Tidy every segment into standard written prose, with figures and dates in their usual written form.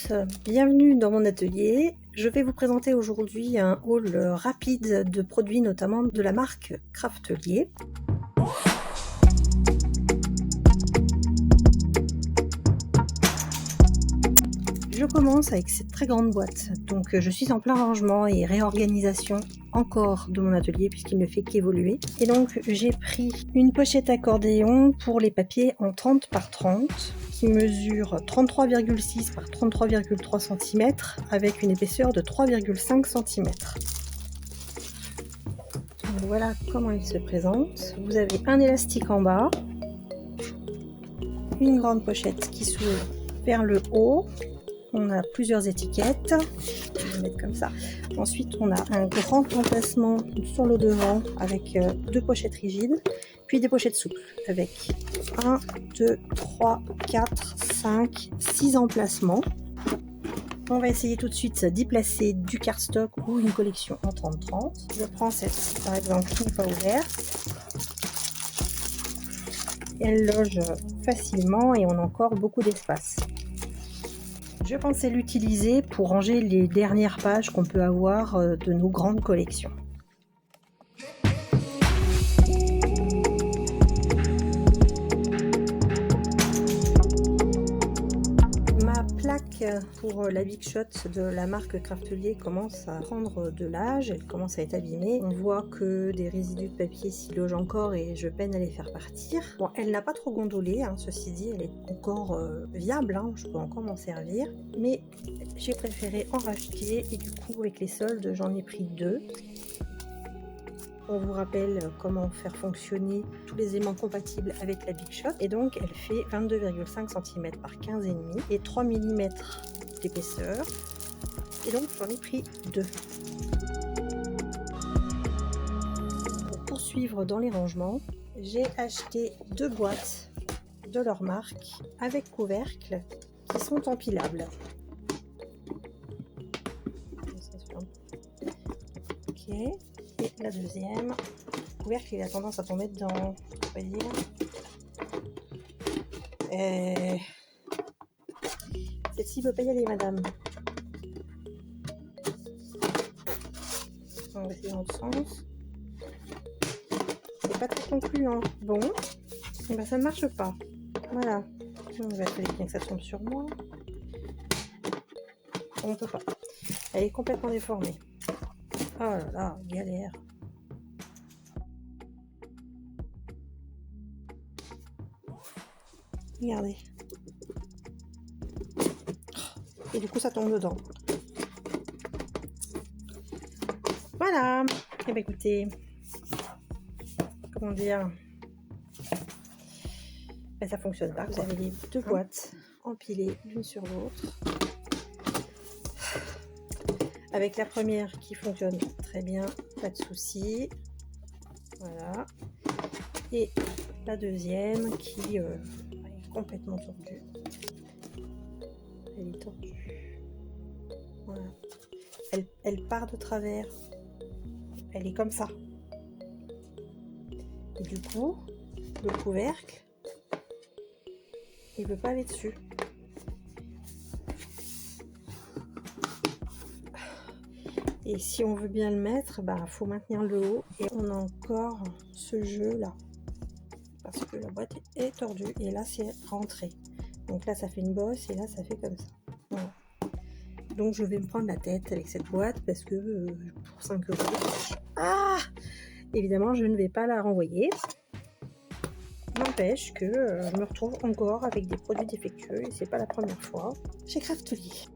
tous, bienvenue dans mon atelier. Je vais vous présenter aujourd'hui un haul rapide de produits, notamment de la marque Craftelier. Je commence avec cette très grande boîte. Donc je suis en plein rangement et réorganisation encore de mon atelier puisqu'il ne fait qu'évoluer. Et donc j'ai pris une pochette accordéon pour les papiers en 30 par 30 qui mesure 33,6 par 33,3 cm avec une épaisseur de 3,5 cm. Donc voilà comment il se présente. Vous avez un élastique en bas, une grande pochette qui s'ouvre vers le haut. On a plusieurs étiquettes, je vais mettre comme ça. Ensuite, on a un grand emplacement sur le devant avec deux pochettes rigides, puis des pochettes souples avec 1, 2, 3, 4, 5, 6 emplacements. On va essayer tout de suite d'y placer du cardstock ou une collection en 30-30. Je prends cette, par exemple, qui n'est pas ouverte. Elle loge facilement et on a encore beaucoup d'espace. Je pensais l'utiliser pour ranger les dernières pages qu'on peut avoir de nos grandes collections. Ma plaque pour la Big Shot de la marque Craftelier commence à prendre de l'âge, elle commence à être abîmée. On voit que des résidus de papier s'y logent encore et je peine à les faire partir. Bon, elle n'a pas trop gondolé, hein, ceci dit, elle est encore viable, hein, je peux encore m'en servir. Mais j'ai préféré en racheter et du coup avec les soldes j'en ai pris deux. On vous rappelle comment faire fonctionner tous les aimants compatibles avec la Big Shot. Et donc elle fait 22,5 cm par 15,5 et 3 mm d'épaisseur. Et donc j'en ai pris deux. Pour poursuivre dans les rangements, j'ai acheté deux boîtes de leur marque avec couvercle qui sont empilables. Ok. Et la deuxième, le couvercle il a tendance à tomber dedans, on va dire. Celle-ci ne peut pas y aller, madame. On va essayer dans l'autre sens. C'est pas très concluant. Bon, et ben ça ne marche pas. Voilà. Il va falloir bien que ça tombe sur moi. On ne peut pas. Elle est complètement déformée. Oh là là, galère. Regardez. Et du coup, ça tombe dedans. Voilà. Et bien écoutez, comment dire, ben, ça fonctionne pas. Vous avez les deux boîtes empilées l'une sur l'autre. Avec la première qui fonctionne très bien, pas de souci. Voilà. Et la deuxième qui est complètement tordue. Elle est tordue. Voilà. Elle part de travers. Elle est comme ça. Et du coup, le couvercle, il ne peut pas aller dessus. Et si on veut bien le mettre, bah faut maintenir le haut. Et on a encore ce jeu là. Parce que la boîte est tordue. Et là, c'est rentré. Donc là, ça fait une bosse. Et là, ça fait comme ça. Voilà. Donc, je vais me prendre la tête avec cette boîte. Parce que pour 5 €. Ah, évidemment, je ne vais pas la renvoyer. N'empêche que je me retrouve encore avec des produits défectueux. Et c'est pas la première fois chez Craftelier.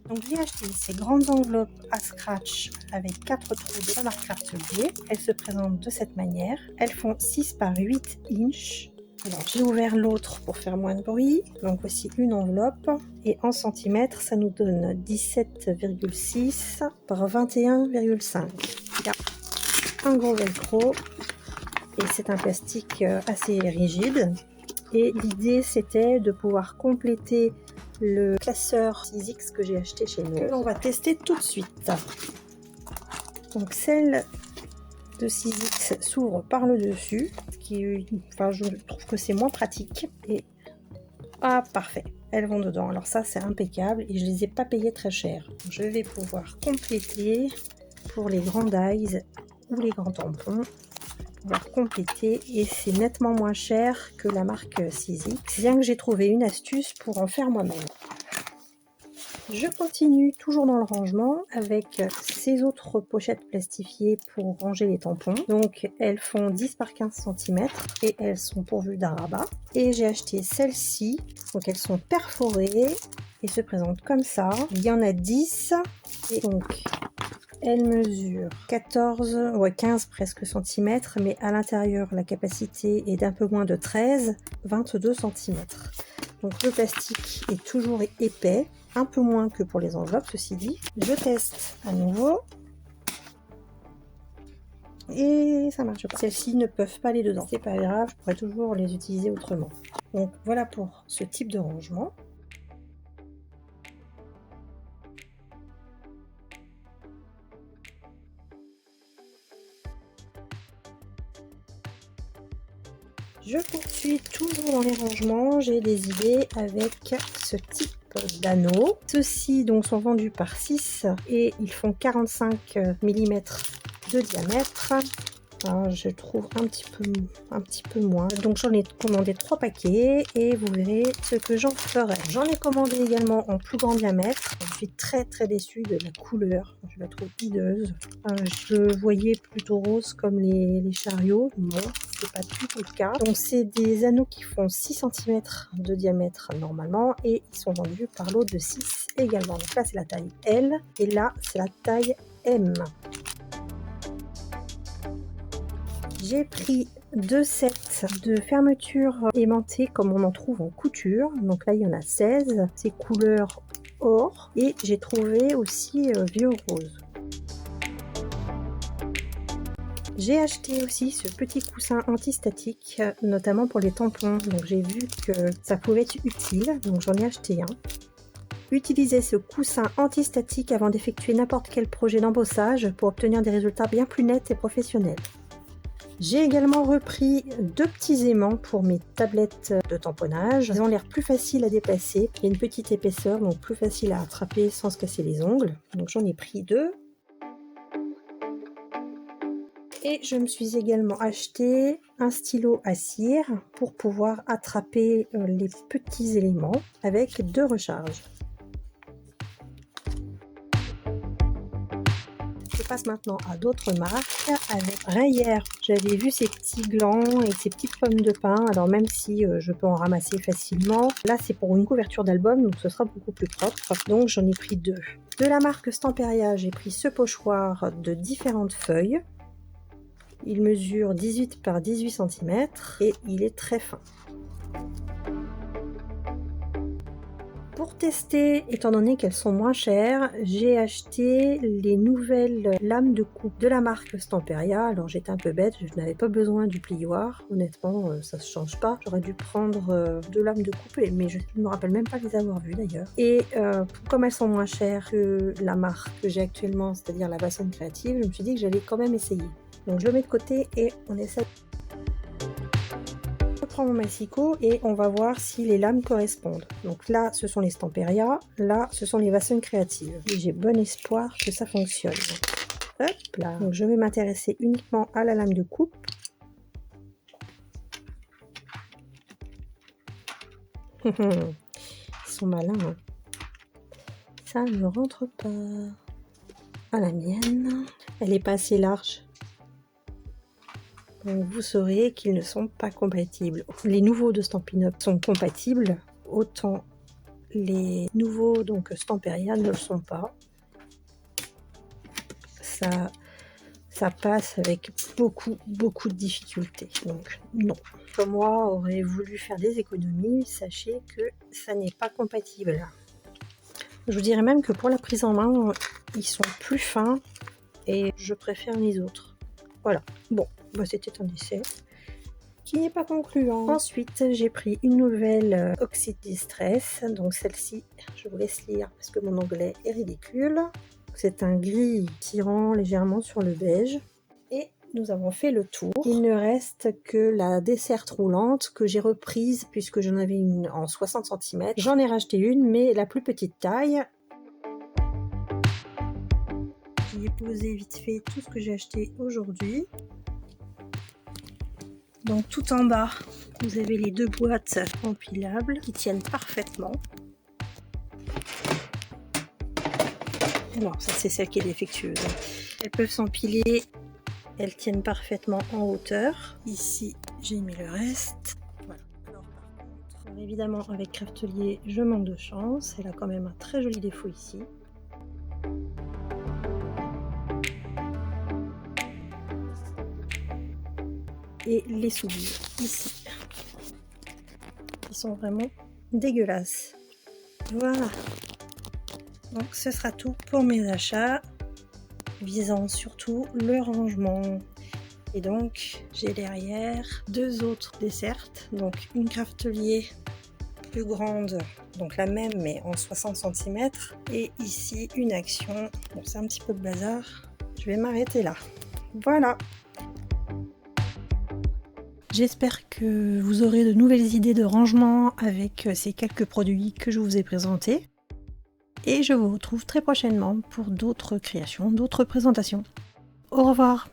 Donc j'ai acheté ces grandes enveloppes à scratch avec 4 trous de la marque Craftelier. Elles se présentent de cette manière. Elles font 6 par 8 inches. Alors j'ai ouvert l'autre pour faire moins de bruit. Donc voici une enveloppe. Et en centimètres, ça nous donne 17,6 par 21,5. Il y a un gros velcro. Et c'est un plastique assez rigide. Et l'idée c'était de pouvoir compléter le classeur 6X que j'ai acheté chez nous. On va tester tout de suite. Donc celle de 6X s'ouvre par le dessus, ce qui, enfin, je trouve que c'est moins pratique. Et Ah, parfait, elles vont dedans. Alors ça, c'est impeccable et je les ai pas payées très cher. Je vais pouvoir compléter pour les grands eyes ou les grands tampons. Pouvoir compléter et c'est nettement moins cher que la marque 6X. Bien que j'ai trouvé une astuce pour en faire moi-même. Je continue toujours dans le rangement avec ces autres pochettes plastifiées pour ranger les tampons. Donc elles font 10 par 15 cm et elles sont pourvues d'un rabat. Et j'ai acheté celles-ci, donc elles sont perforées et se présentent comme ça. Il y en a 10 et donc elles mesurent 15 presque centimètres, mais à l'intérieur la capacité est d'un peu moins de 22 cm. Donc le plastique est toujours épais, un peu moins que pour les enveloppes, ceci dit. Je teste à nouveau. Et ça marche pas. Celles-ci ne peuvent pas aller dedans. C'est pas grave, je pourrais toujours les utiliser autrement. Donc voilà pour ce type de rangement. Je poursuis toujours dans les rangements. J'ai des idées avec ce type d'anneaux. Ceux-ci donc sont vendus par 6 et ils font 45 mm de diamètre. Alors, je trouve un petit peu moins. Donc j'en ai commandé 3 paquets et vous verrez ce que j'en ferai. J'en ai commandé également en plus grand diamètre. Je suis très déçue de la couleur. Je la trouve hideuse. Je voyais plutôt rose comme les chariots. Bon, c'est pas du tout le cas. Donc c'est des anneaux qui font 6 cm de diamètre normalement et ils sont vendus par lot de 6 également. Donc là c'est la taille L et là c'est la taille M. J'ai pris 2 sets de fermetures aimantées comme on en trouve en couture. Donc là, il y en a 16. C'est couleur or. Et j'ai trouvé aussi vieux rose. J'ai acheté aussi ce petit coussin antistatique, notamment pour les tampons. Donc j'ai vu que ça pouvait être utile. Donc j'en ai acheté un. Utilisez ce coussin antistatique avant d'effectuer n'importe quel projet d'embossage pour obtenir des résultats bien plus nets et professionnels. J'ai également repris 2 petits aimants pour mes tablettes de tamponnage. Ils ont l'air plus faciles à déplacer. Il y a une petite épaisseur, donc plus facile à attraper sans se casser les ongles. Donc j'en ai pris 2. Et je me suis également acheté un stylo à cire pour pouvoir attraper les petits éléments avec 2 recharges. Je passe maintenant à d'autres marques. Avec Rayer, j'avais vu ces petits glands et ces petites pommes de pin. Alors même si je peux en ramasser facilement, là c'est pour une couverture d'album, donc ce sera beaucoup plus propre. Donc j'en ai pris 2. De la marque Stamperia, j'ai pris ce pochoir de différentes feuilles. Il mesure 18 par 18 cm et il est très fin. Pour tester, étant donné qu'elles sont moins chères, j'ai acheté les nouvelles lames de coupe de la marque Stamperia. Alors j'étais un peu bête, je n'avais pas besoin du plioir. Honnêtement, ça se change pas. J'aurais dû prendre 2 lames de coupe, mais je ne me rappelle même pas les avoir vues d'ailleurs. Et comme elles sont moins chères que la marque que j'ai actuellement, c'est-à-dire la Vasson Créative, je me suis dit que j'allais quand même essayer. Donc je le mets de côté et on essaie. Je prends mon massicot et on va voir si les lames correspondent. Donc là, ce sont les Stamperia, là, ce sont les Vasson Créatives. Et j'ai bon espoir que ça fonctionne. Hop là. Donc je vais m'intéresser uniquement à la lame de coupe. Ils sont malins. Hein. Ça ne rentre pas. À la mienne, elle n'est pas assez large. Donc vous saurez qu'ils ne sont pas compatibles. Les nouveaux de Stampin' Up sont compatibles, autant les nouveaux donc Stamperia ne le sont pas. Ça passe avec beaucoup de difficultés. Donc non. Comme moi aurait voulu faire des économies, sachez que ça n'est pas compatible. Je vous dirais même que pour la prise en main, ils sont plus fins et je préfère les autres. Voilà. Bon. C'était un essai qui n'est pas concluant. Ensuite, j'ai pris une nouvelle Oxide Distress. Donc celle-ci, je vous laisse lire parce que mon anglais est ridicule. C'est un gris tirant légèrement sur le beige. Et nous avons fait le tour. Il ne reste que la desserte roulante que j'ai reprise puisque j'en avais une en 60 cm. J'en ai racheté une, mais la plus petite taille. J'y ai posé vite fait tout ce que j'ai acheté aujourd'hui. Donc tout en bas, vous avez les 2 boîtes empilables qui tiennent parfaitement. Non, ça c'est celle qui est défectueuse. Elles peuvent s'empiler, elles tiennent parfaitement en hauteur. Ici, j'ai mis le reste. Voilà. Alors par contre, évidemment avec Craftelier, je manque de chance. Elle a quand même un très joli défaut ici. Et les souliers ici, ils sont vraiment dégueulasses. Voilà. Donc ce sera tout pour mes achats, visant surtout le rangement. Et donc j'ai derrière 2 autres dessertes, donc une Craftelier plus grande, donc la même mais en 60 cm, et ici une Action. Bon, c'est un petit peu de bazar, je vais m'arrêter là. Voilà. J'espère que vous aurez de nouvelles idées de rangement avec ces quelques produits que je vous ai présentés. Et je vous retrouve très prochainement pour d'autres créations, d'autres présentations. Au revoir!